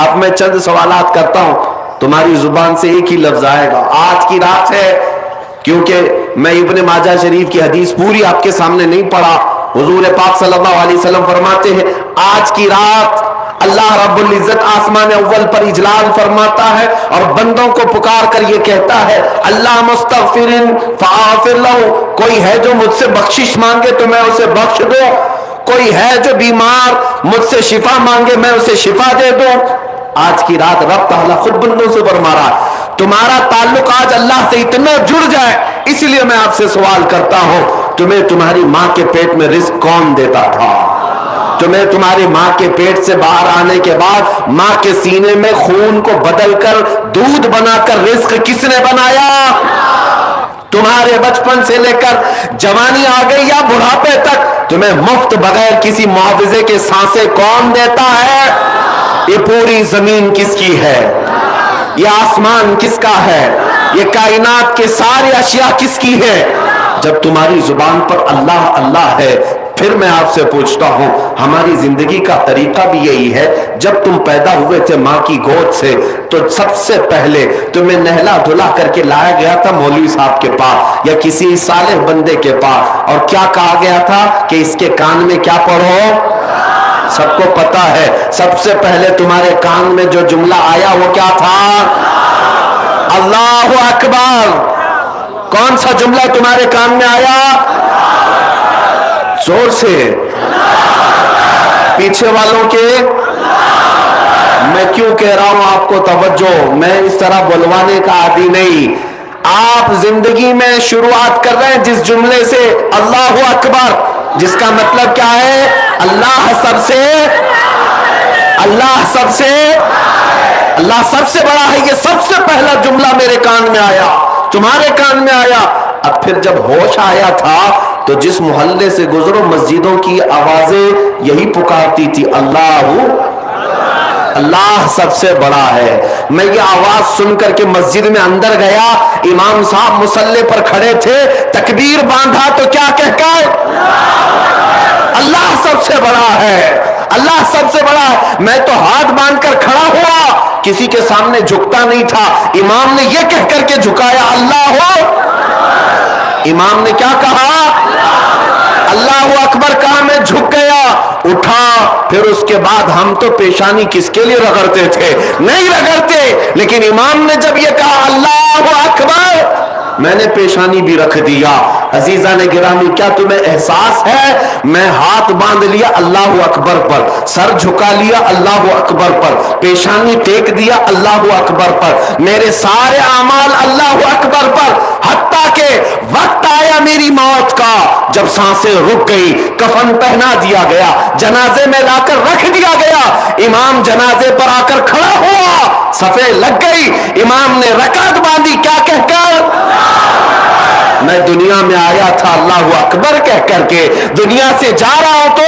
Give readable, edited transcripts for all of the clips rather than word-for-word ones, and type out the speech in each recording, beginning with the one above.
اب میں چند سوالات کرتا ہوں، تمہاری زبان سے ایک ہی لفظ آئے گا، آج کی رات ہے، کیونکہ میں ابن ماجہ شریف کی حدیث پوری آپ کے سامنے نہیں پڑھا. حضور پاک صلی اللہ علیہ وسلم فرماتے ہیں آج کی رات اللہ رب العزت آسمان اول پر اجلال فرماتا ہے اور بندوں کو پکار کر یہ کہتا ہے اللہ مستغفرن فاغفر لہ، کوئی ہے جو مجھ سے بخشش مانگے تو میں اسے بخش دوں، کوئی ہے جو بیمار مجھ سے شفا مانگے میں اسے شفا دے دوں. آج کی رات رب تعالیٰ خود بندوں سے فرما رہا ہے تمہارا تعلق آج اللہ سے اتنا جڑ جائے. اس لیے میں آپ سے سوال کرتا ہوں تمہیں تمہاری ماں کے پیٹ میں رزق کون دیتا تھا؟ تمہیں تمہاری ماں کے پیٹ سے باہر آنے کے بعد ماں کے سینے میں خون کو بدل کر دودھ بنا کر رزق کس نے بنایا؟ تمہارے بچپن سے لے کر جوانی آ گئی یا بڑھاپے تک تمہیں مفت بغیر کسی معاوضے کے سانسیں کون دیتا ہے؟ یہ پوری زمین کس کی ہے؟ یہ آسمان کس کا ہے؟ یہ کائنات کے سارے اشیاء کس کی ہے؟ جب تمہاری زبان پر اللہ اللہ ہے، پھر میں آپ سے پوچھتا ہوں ہماری زندگی کا طریقہ بھی یہی ہے. جب تم پیدا ہوئے تھے ماں کی گود سے تو سب سے پہلے تمہیں نہلا دھلا کر کے لایا گیا تھا مولوی صاحب کے پاس یا کسی صالح بندے کے پاس، اور کیا کہا گیا تھا کہ اس کے کان میں کیا پڑھو؟ سب کو پتا ہے سب سے پہلے تمہارے کان میں جو جملہ آیا وہ کیا تھا؟ اللہ اکبر. کون سا جملہ تمہارے کان میں آیا؟ زور سے، پیچھے والوں کے. میں کیوں کہہ رہا ہوں آپ کو توجہ، میں اس طرح بلوانے کا عادی نہیں. آپ زندگی میں شروعات کر رہے ہیں جس جملے سے اللہ اکبر، جس کا مطلب کیا ہے؟ اللہ سب سے، اللہ سب سے، اللہ سب سے بڑا ہے. یہ سب سے پہلا جملہ میرے کان میں آیا، تمہارے کان میں آیا. اب پھر جب ہوش آیا تھا تو جس محلے سے گزرو مسجدوں کی آوازیں یہی پکارتی تھی اللہ، اللہ سب سے بڑا ہے. میں یہ آواز سن کر کے مسجد میں اندر گیا، امام صاحب مصلی پر کھڑے تھے، تکبیر باندھا تو کیا کہہ کر؟ اللہ سب سے بڑا ہے، اللہ سب سے بڑا ہے. میں تو ہاتھ باندھ کر کھڑا ہوا، کسی کے سامنے جھکتا نہیں تھا. امام نے یہ کہہ کر کے جھکایا اللہ ہو. امام نے کیا کہا؟ اللہ اکبر کہا، میں جھک گیا، اٹھا. پھر اس کے بعد ہم تو پیشانی کس کے لیے رگڑتے تھے؟ نہیں رگڑتے، لیکن امام نے جب یہ کہا اللہ اکبر میں نے پیشانی بھی رکھ دیا. عزیزان گرامی کیا تمہیں احساس ہے؟ میں ہاتھ باندھ لیا اللہ اکبر پر، سر جھکا لیا اللہ اکبر پر، پیشانی ٹیک دیا اللہ اکبر پر، میرے سارے اعمال اللہ اکبر پر. حتیٰ کہ وقت آیا میری موت کا، جب سانسیں رک گئی، کفن پہنا دیا گیا، جنازے میں لا کر رکھ دیا گیا، امام جنازے پر آ کر کھڑا ہوا، صفیں لگ گئی، امام نے رکعت باندھی، کیا کہہ کر؟ میں دنیا میں آیا تھا اللہ اکبر کہہ کر کے، دنیا سے جا رہا ہوں تو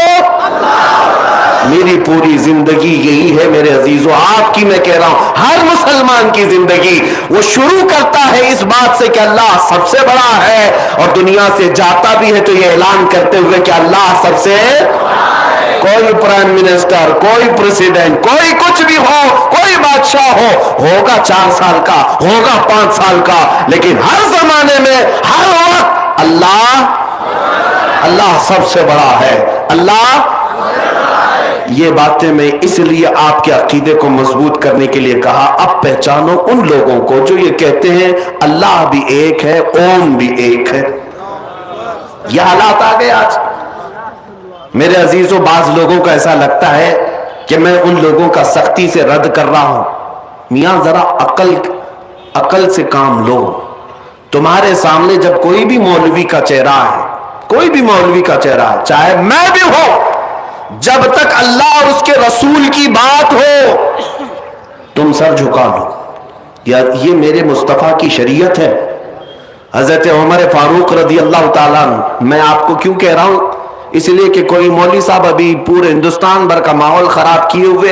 میری پوری زندگی یہی ہے میرے عزیزو. آپ کی میں کہہ رہا ہوں، ہر مسلمان کی زندگی وہ شروع کرتا ہے اس بات سے کہ اللہ سب سے بڑا ہے، اور دنیا سے جاتا بھی ہے تو یہ اعلان کرتے ہوئے کہ اللہ سب سے. کوئی پرائم منسٹر، کوئی پریزیڈنٹ، کوئی کچھ بھی ہو، کوئی بادشاہ ہو، ہوگا 4 سال کا، ہوگا 5 سال کا، لیکن ہر زمانے میں ہر وقت اللہ، اللہ سب سے بڑا ہے. اللہ، یہ باتیں میں اس لیے آپ کے عقیدے کو مضبوط کرنے کے لیے کہا. اب پہچانو ان لوگوں کو جو یہ کہتے ہیں اللہ بھی ایک ہے، اوم بھی ایک ہے. یہ حالات آ گئے آج میرے عزیزوں. بعض لوگوں کو ایسا لگتا ہے کہ میں ان لوگوں کا سختی سے رد کر رہا ہوں. میاں ذرا عقل سے کام لو. تمہارے سامنے جب کوئی بھی مولوی کا چہرہ ہے، کوئی بھی مولوی کا چہرہ ہے، چاہے میں بھی ہوں، جب تک اللہ اور اس کے رسول کی بات ہو تم سر جھکا لو. یہ میرے مصطفیٰ کی شریعت ہے. حضرت عمر فاروق رضی اللہ تعالیٰ عنہ، میں آپ کو کیوں کہہ رہا ہوں؟ اس لیے کہ کوئی مولوی صاحب ابھی پورے ہندوستان بھر کا ماحول خراب کیے ہوئے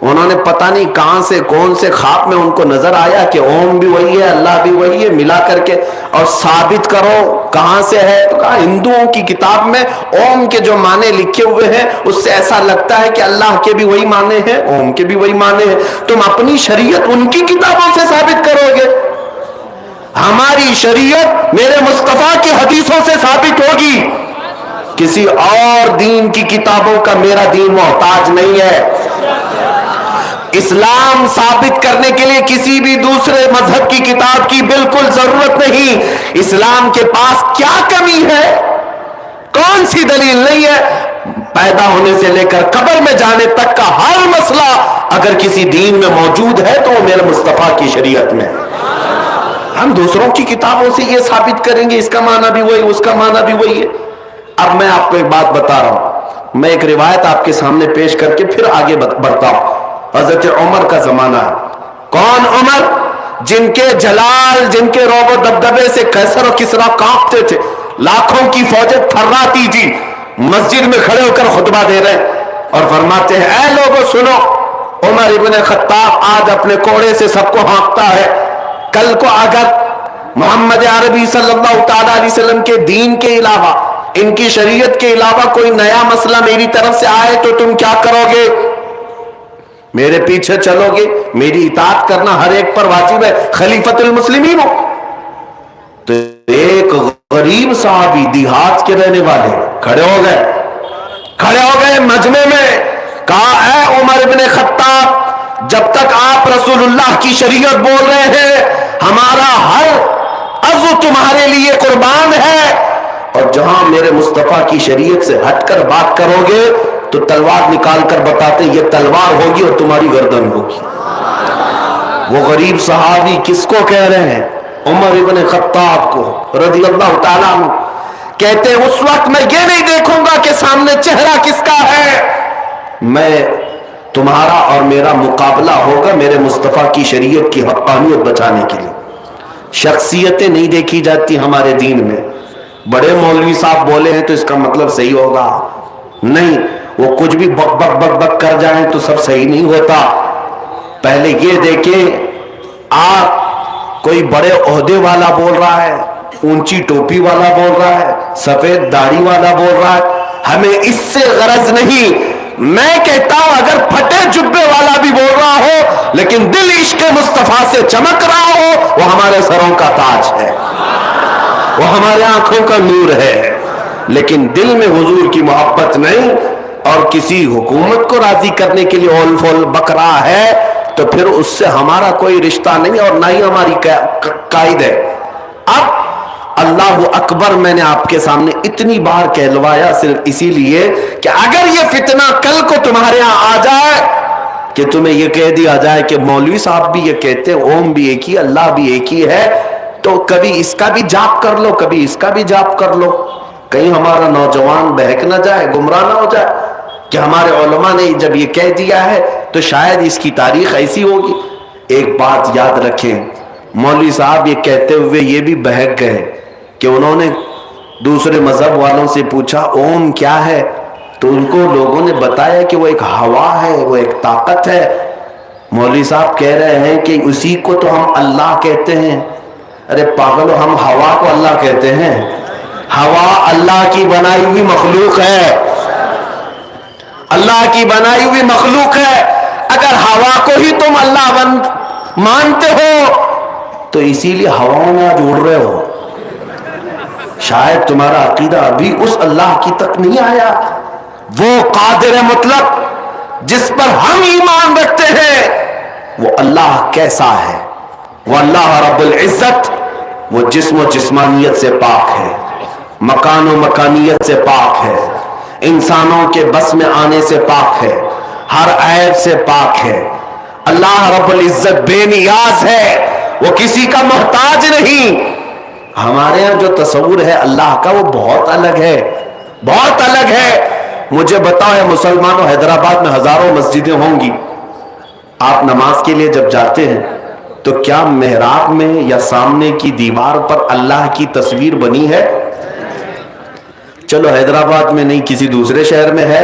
انہوں نے پتہ نہیں کہاں سے کون سے خواب میں ان کو نظر آیا کہ اوم بھی وہی ہے اللہ بھی وہی ہے، ملا کر کے اور ثابت کرو کہاں سے ہے. تو کہا ہندوؤں کی کتاب میں اوم کے جو معنی لکھے ہوئے ہیں اس سے ایسا لگتا ہے کہ اللہ کے بھی وہی معنی ہیں، اوم کے بھی وہی معنی ہیں. تم اپنی شریعت ان کی کتابوں سے ثابت کرو گے؟ ہماری شریعت میرے مصطفیٰ کی حدیثوں سے ثابت ہوگی. کسی اور دین کی کتابوں کا میرا دین محتاج نہیں ہے. اسلام ثابت کرنے کے لیے کسی بھی دوسرے مذہب کی کتاب کی بالکل ضرورت نہیں. اسلام کے پاس کیا کمی ہے؟ کون سی دلیل نہیں ہے؟ پیدا ہونے سے لے کر قبر میں جانے تک کا ہر مسئلہ اگر کسی دین میں موجود ہے تو وہ میرے مصطفیٰ کی شریعت میں. ہم دوسروں کی کتابوں سے یہ ثابت کریں گے اس کا معنی بھی وہی اس کا معنی بھی وہی ہے. اب میں آپ کو ایک بات بتا رہا ہوں، میں ایک روایت آپ کے سامنے پیش کر کے پھر آگے بڑھتا ہوں. حضرت عمر کا زمانہ ہے. کون عمر؟ جن کے جلال، جن کے روب و دبدبے سے قیصر و کسریٰ کانپتے تھے، لاکھوں کی فوجیں تھراتی تھی. مسجد میں کھڑے ہو کر خطبہ دے رہے اور فرماتے ہیں اے لوگوں سنو، عمر ابن خطاب آج اپنے کوڑے سے سب کو ہانکتا ہے. کل کو اگر محمد عربی صلی اللہ تعالی علیہ وسلم کے دین کے علاوہ، ان کی شریعت کے علاوہ کوئی نیا مسئلہ میری طرف سے آئے تو تم کیا کرو گے؟ میرے پیچھے چلو گے؟ میری اطاعت کرنا ہر ایک پر واجب ہے، خلیفۃ المسلمین ہو. تو ایک غریب صحابی دیہات کے رہنے والے کھڑے ہو گئے مجمع میں. کہا اے عمر ابن خطاب، جب تک آپ رسول اللہ کی شریعت بول رہے ہیں ہمارا ہر عضو تمہارے لیے قربان ہے، اور جہاں میرے مصطفیٰ کی شریعت سے ہٹ کر بات کرو گے تو تلوار نکال کر بتاتے یہ تلوار ہوگی اور تمہاری گردن ہوگی. وہ غریب صحابی کس کو کہہ رہے ہیں؟ عمر ابن خطاب کو رضی اللہ تعالیٰ عنہ. کہتے ہیں اس وقت میں یہ نہیں دیکھوں گا کہ سامنے چہرہ کس کا ہے، میں تمہارا اور میرا مقابلہ ہوگا میرے مصطفیٰ کی شریعت کی حقانیت بچانے کے لیے. شخصیتیں نہیں دیکھی جاتی ہمارے دین میں. بڑے مولوی صاحب بولے ہیں تو اس کا مطلب صحیح ہوگا نہیں، وہ کچھ بھی بک بک بک بک کر جائیں تو سب صحیح نہیں ہوتا. پہلے یہ دیکھیں آپ کوئی بڑے عہدے والا بول رہا ہے، اونچی ٹوپی والا بول رہا ہے، سفید داڑھی والا بول رہا ہے، ہمیں اس سے غرض نہیں. میں کہتا ہوں اگر پھٹے جبے والا بھی بول رہا ہو لیکن دل عشق مصطفیٰ سے چمک رہا ہو وہ ہمارے سروں کا تاج ہے، وہ ہمارے آنکھوں کا نور ہے. لیکن دل میں حضور کی محبت نہیں اور کسی حکومت کو راضی کرنے کے لیے اول فول بک رہا ہے تو پھر اس سے ہمارا کوئی رشتہ نہیں اور نہ ہی ہماری قائد ہے. اب اللہ اکبر میں نے آپ کے سامنے اتنی بار کہلوایا صرف اسی لیے کہ اگر یہ فتنہ کل کو تمہارے ہاں آ جائے کہ تمہیں یہ کہہ دیا جائے کہ مولوی صاحب بھی یہ کہتے ہیں اوم بھی ایک ہی اللہ بھی ایک ہی ہے، تو کبھی اس کا بھی جاپ کر لو کبھی اس کا بھی جاپ کر لو، کہیں ہمارا نوجوان بہک نہ جائے، گمراہ نہ ہو جائے کہ ہمارے علماء نے جب یہ کہہ دیا ہے تو شاید اس کی تاریخ ایسی ہوگی. ایک بات یاد رکھیں، مولوی صاحب یہ کہتے ہوئے یہ بھی بہک گئے کہ انہوں نے دوسرے مذہب والوں سے پوچھا اوم کیا ہے تو ان کو لوگوں نے بتایا کہ وہ ایک ہوا ہے، وہ ایک طاقت ہے. مولوی صاحب کہہ رہے ہیں کہ اسی کو تو ہم اللہ کہتے ہیں. ارے پاگلو، ہم ہوا کو اللہ کہتے ہیں؟ ہوا اللہ کی بنائی ہوئی مخلوق ہے، اللہ کی بنائی ہوئی مخلوق ہے. اگر ہوا کو ہی تم اللہ مانتے ہو تو اسی لیے ہواؤں میں آج اڑ رہے ہو. شاید تمہارا عقیدہ ابھی اس اللہ کی تک نہیں آیا. وہ قادر مطلق جس پر ہم ایمان رکھتے ہیں وہ اللہ کیسا ہے؟ وہ اللہ رب العزت، وہ جسم و جسمانیت سے پاک ہے، مکان و مکانیت سے پاک ہے، انسانوں کے بس میں آنے سے پاک ہے، ہر عیب سے پاک ہے. اللہ رب العزت بے نیاز ہے، وہ کسی کا محتاج نہیں. ہمارے یہاں جو تصور ہے اللہ کا وہ بہت الگ ہے، بہت الگ ہے. مجھے بتاؤ ہے مسلمانوں، حیدرآباد میں ہزاروں مسجدیں ہوں گی، آپ نماز کے لیے جب جاتے ہیں تو کیا محراب میں یا سامنے کی دیوار پر اللہ کی تصویر بنی ہے؟ چلو حیدرآباد میں نہیں، کسی دوسرے شہر میں ہے؟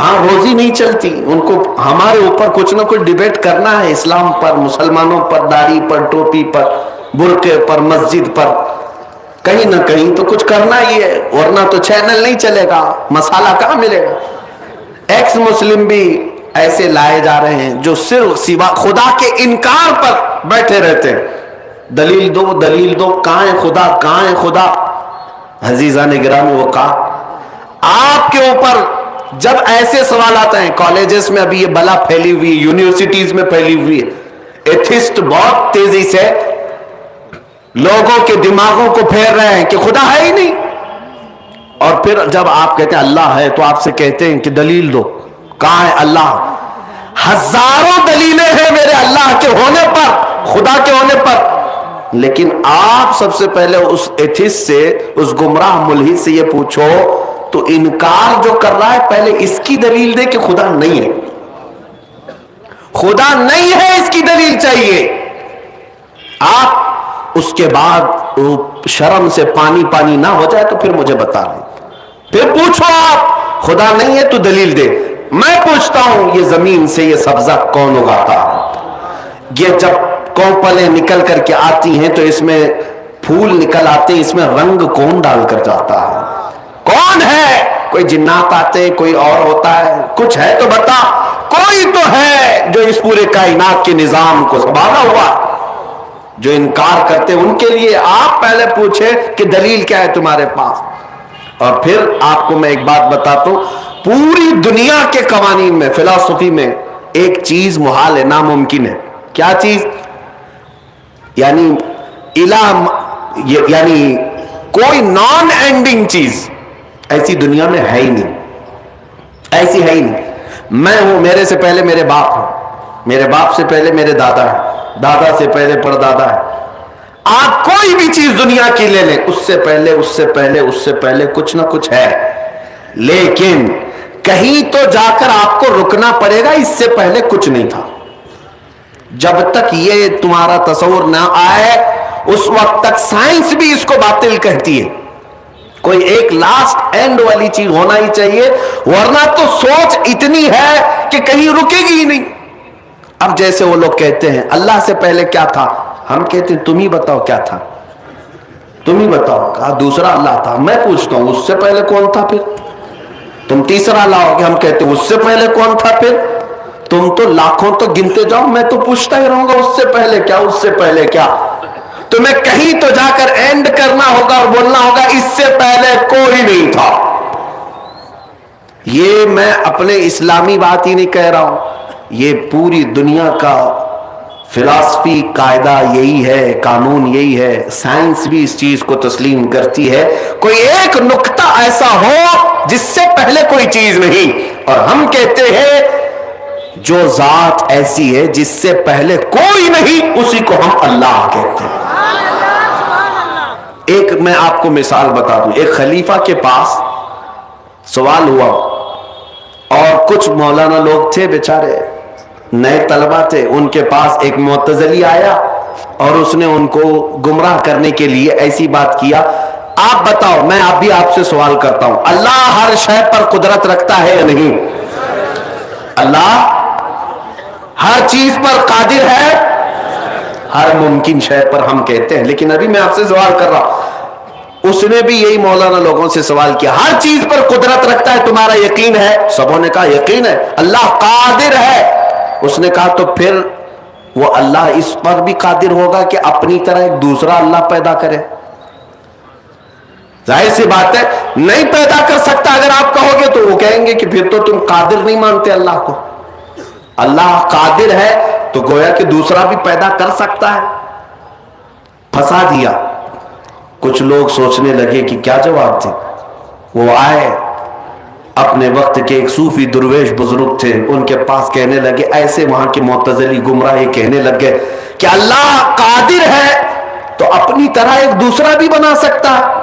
ہاں روزی نہیں چلتی ان کو، ہمارے اوپر کچھ نہ کچھ ڈیبیٹ کرنا ہے، اسلام پر، مسلمانوں پر، داڑھی پر، ٹوپی پر، برقعے پر، مسجد پر، کہیں نہ کہیں تو کچھ کرنا ہی ہے، ورنہ تو چینل نہیں چلے گا، مسالہ کہاں ملے گا۔ ایکس مسلم بھی ایسے لائے جا رہے ہیں جو صرف سوا خدا کے انکار پر بیٹھے رہتے ہیں، دلیل دو دلیل دو، کہاں ہے خدا، کہاں ہے خدا۔ عزیزان گرامی، وہ کہا آپ کے اوپر جب ایسے سوال آتے ہیں، کالجز میں ابھی یہ بلا پھیلی ہوئی، یونیورسٹیز میں پھیلی ہوئی ہے، ایتھسٹ بہت تیزی سے لوگوں کے دماغوں کو پھیر رہے ہیں کہ خدا ہے ہی نہیں، اور پھر جب آپ کہتے ہیں اللہ ہے تو آپ سے کہتے ہیں کہ دلیل دو، کہاں ہے اللہ۔ ہزاروں دلیلیں ہیں میرے اللہ کے ہونے پر، خدا کے ہونے پر، لیکن آپ سب سے پہلے اس ایتھسٹ سے، اس گمراہ ملحد سے یہ پوچھو تو انکار جو کر رہا ہے پہلے اس کی دلیل دے کہ خدا نہیں ہے، خدا نہیں ہے اس کی دلیل چاہیے۔ آپ اس کے بعد شرم سے پانی پانی نہ ہو جائے تو پھر مجھے بتا دیں، پھر پوچھو آپ خدا نہیں ہے تو دلیل دے۔ میں پوچھتا ہوں یہ زمین سے یہ سبزہ کون اگاتا ہے؟ یہ جب کوپلیں نکل کر کے آتی ہیں تو اس میں پھول نکل آتے ہیں، اس میں رنگ کون ڈال کر جاتا ہے؟ کون ہے؟ کوئی جنات آتے، کوئی اور ہوتا ہے؟ کچھ ہے تو بتا، کوئی تو ہے جو اس پورے کائنات کے نظام کو سنبھالا ہوا۔ جو انکار کرتے ان کے لیے آپ پہلے پوچھے کہ دلیل کیا ہے تمہارے پاس، اور پھر آپ کو میں ایک بات بتاتا ہوں، پوری دنیا کے قوانین میں، فلسفی میں ایک چیز محال ہے، ناممکن ہے۔ کیا چیز؟ یعنی یعنی کوئی نان اینڈنگ چیز ایسی دنیا میں ہے ہی نہیں، ایسی ہے ہی نہیں۔ میں ہوں، میرے سے پہلے میرے باپ ہیں، میرے باپ سے پہلے میرے دادا ہیں، دادا سے پہلے پردادا ہے۔ آپ کوئی بھی چیز دنیا کی لے لیں، اس سے پہلے اس سے پہلے اس سے پہلے کچھ نہ کچھ ہے، لیکن کہیں تو جا کر آپ کو رکنا پڑے گا، اس سے پہلے کچھ نہیں تھا۔ جب تک یہ تمہارا تصور نہ آئے اس وقت تک سائنس بھی اس کو باطل کہتی ہے۔ کوئی ایک لاسٹ اینڈ والی چیز ہونا ہی چاہیے، ورنہ تو سوچ اتنی ہے کہ کہیں رکے گی ہی نہیں۔ اب جیسے وہ لوگ کہتے ہیں اللہ سے پہلے کیا تھا، ہم کہتے ہیں تم ہی بتاؤ کیا تھا، تم ہی بتاؤ۔ کہا دوسرا اللہ تھا، میں پوچھتا ہوں اس سے پہلے کون تھا؟ پھر تم تیسرا لاؤ گے، ہم کہتے ہیں اس سے پہلے کون تھا؟ پھر تم تو لاکھوں تو گنتے جاؤ، میں تو پوچھتا ہی رہوں گا اس سے پہلے کیا، اس سے پہلے کیا۔ تمہیں کہیں تو جا کر اینڈ کرنا ہوگا اور بولنا ہوگا اس سے پہلے کوئی نہیں تھا۔ یہ میں اپنے اسلامی بات ہی نہیں کہہ رہا ہوں، یہ پوری دنیا کا فلسفی قاعدہ یہی ہے، قانون یہی ہے، سائنس بھی اس چیز کو تسلیم کرتی ہے۔ کوئی ایک نقطہ ایسا ہو جس سے پہلے کوئی چیز نہیں، اور ہم کہتے ہیں جو ذات ایسی ہے جس سے پہلے کوئی نہیں اسی کو ہم اللہ کہتے ہیں۔ ایک میں آپ کو مثال بتا دوں، ایک خلیفہ کے پاس سوال ہوا، اور کچھ مولانا لوگ تھے بیچارے، نئے طلبہ تھے، ان کے پاس ایک معتزلی آیا اور اس نے ان کو گمراہ کرنے کے لیے ایسی بات کیا۔ آپ بتاؤ، میں اب بھی آپ سے سوال کرتا ہوں، اللہ ہر شے پر قدرت رکھتا ہے یا نہیں؟ اللہ ہر چیز پر قادر ہے، ہر ممکن شے پر ہم کہتے ہیں، لیکن ابھی میں آپ سے سوال کر رہا ہوں، اس نے بھی یہی مولانا لوگوں سے سوال کیا، ہر چیز پر قدرت رکھتا ہے، تمہارا یقین ہے؟ سبوں نے کہا یقین ہے، اللہ قادر ہے۔ اس نے کہا تو پھر وہ اللہ اس پر بھی قادر ہوگا کہ اپنی طرح ایک دوسرا اللہ پیدا کرے؟ ظاہر سی بات ہے نہیں پیدا کر سکتا۔ اگر آپ کہو گے تو وہ کہیں گے کہ پھر تو تم قادر نہیں مانتے اللہ کو۔ اللہ قادر ہے تو گویا کہ دوسرا بھی پیدا کر سکتا ہے۔ پھنسا دیا۔ کچھ لوگ سوچنے لگے کہ کیا جواب دیں۔ وہ آئے، اپنے وقت کے ایک صوفی درویش بزرگ تھے، ان کے پاس کہنے لگے، ایسے وہاں کے معتزلی گمراہ کہنے لگے کہ اللہ قادر ہے تو اپنی طرح ایک دوسرا بھی بنا سکتا ہے،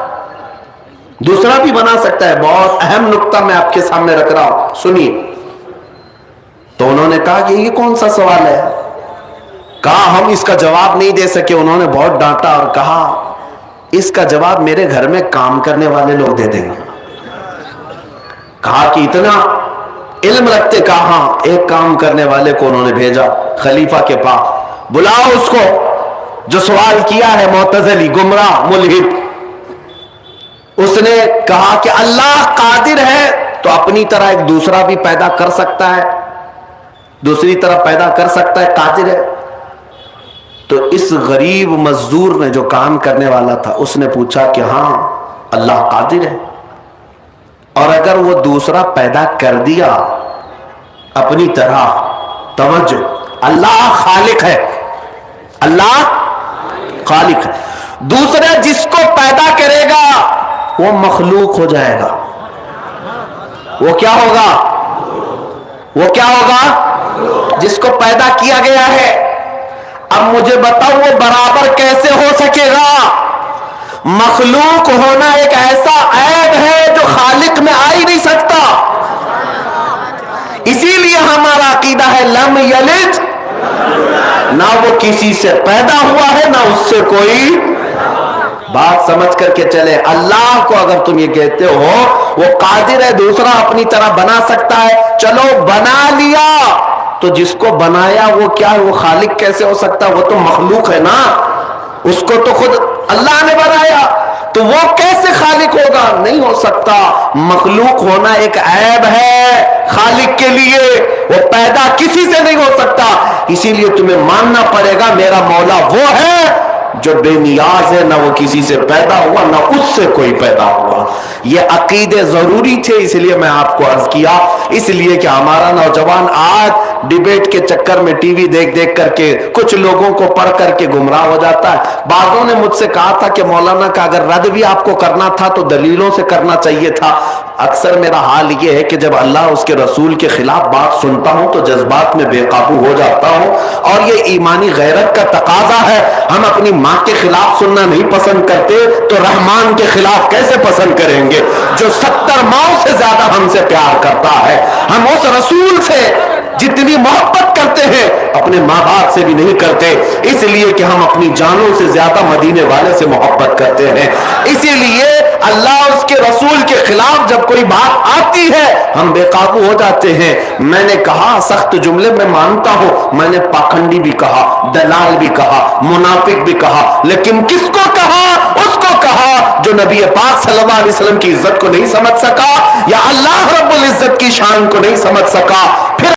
دوسرا بھی بنا سکتا ہے۔ بہت اہم نقطہ میں آپ کے سامنے رکھ رہا ہوں، سنیے۔ تو انہوں نے کہا کہ یہ کون سا سوال ہے؟ کہا ہم اس کا جواب نہیں دے سکے۔ انہوں نے بہت ڈانٹا اور کہا اس کا جواب میرے گھر میں کام کرنے والے لوگ دے دیں گے۔ کہا کہ علم رکھتے. کہا ہاں. ایک کام کرنے والے کو انہوں نے بھیجا خلیفہ کے پاس, بلاؤ اس کو جو سوال کیا ہے, معتزلی, گمراہ, ملحد. اس نے کہا کہ اللہ قادر ہے تو اپنی طرح ایک دوسرا بھی پیدا کر سکتا ہے, دوسری طرح پیدا کر سکتا ہے, قادر ہے. تو اس غریب مزدور نے جو کام کرنے والا تھا اس نے پوچھا کہ ہاں اللہ قادر ہے, اور اگر وہ دوسرا پیدا کر دیا اپنی طرح, توجہ, اللہ خالق ہے, اللہ خالق ہے, دوسرا جس کو پیدا کرے گا وہ مخلوق ہو جائے گا. وہ کیا ہوگا؟ وہ کیا ہوگا؟ جس کو پیدا کیا گیا ہے. اب مجھے بتاؤ وہ برابر کیسے ہو سکے گا؟ مخلوق ہونا ایک ایسا عیب ہے جو خالق میں آ ہی نہیں سکتا. اسی لیے ہمارا عقیدہ ہے لم یلد, نہ وہ کسی سے پیدا ہوا ہے نہ اس سے کوئی. بات سمجھ کر کے چلے. اللہ کو اگر تم یہ کہتے ہو وہ قادر ہے, دوسرا اپنی طرح بنا سکتا ہے, چلو بنا لیا, تو جس کو بنایا وہ کیا ہے؟ وہ خالق کیسے ہو سکتا؟ وہ تو مخلوق ہے نا, اس کو تو خود اللہ نے بنایا, تو وہ کیسے خالق ہوگا؟ نہیں ہو سکتا. مخلوق ہونا ایک عیب ہے خالق کے لیے, وہ پیدا کسی سے نہیں ہو سکتا. اسی لیے تمہیں ماننا پڑے گا میرا مولا وہ ہے جو بے نیاز ہے, نہ وہ کسی سے پیدا ہوا نہ اس سے کوئی پیدا ہوا. یہ عقیدے ضروری تھے, اس لیے میں آپ کو عرض کیا. اس لیے کہ ہمارا نوجوان آج ڈیبیٹ کے چکر میں ٹی وی دیکھ دیکھ کر کے کچھ لوگوں کو پڑھ کر کے گمراہ ہو جاتا ہے. بعضوں نے مجھ سے کہا تھا کہ مولانا کا اگر رد بھی آپ کو کرنا تھا تو دلیلوں سے کرنا چاہیے تھا. اکثر میرا حال یہ ہے کہ جب اللہ اس کے رسول کے خلاف بات سنتا ہوں تو جذبات میں بے قابو ہو جاتا ہوں, اور یہ ایمانی غیرت کا تقاضا ہے. ہم اپنی ماں کے خلاف سننا نہیں پسند کرتے تو رحمان کے خلاف کیسے پسند کریں گے جو 70 ماؤں سے زیادہ ہم سے پیار کرتا ہے. ہم اس رسول سے جتنی محبت کرتے ہیں اپنے ماں باپ سے بھی نہیں کرتے, اس لیے کہ ہم اپنی جانوں سے زیادہ مدینے والے سے محبت کرتے ہیں. اسی لیے اللہ اس کے رسول کے خلاف جب کوئی بات آتی ہے ہم بے قابو ہو جاتے ہیں. میں نے کہا سخت جملے میں مانتا ہوں, میں نے پاکھنڈی بھی کہا, دلال بھی کہا, منافق بھی کہا, لیکن کس کو کہا؟ اس کو کہا جو نبی پاک صلی اللہ علیہ وسلم کی عزت کو نہیں سمجھ سکا یا اللہ رب العزت کی شان کو نہیں سمجھ سکا. پھر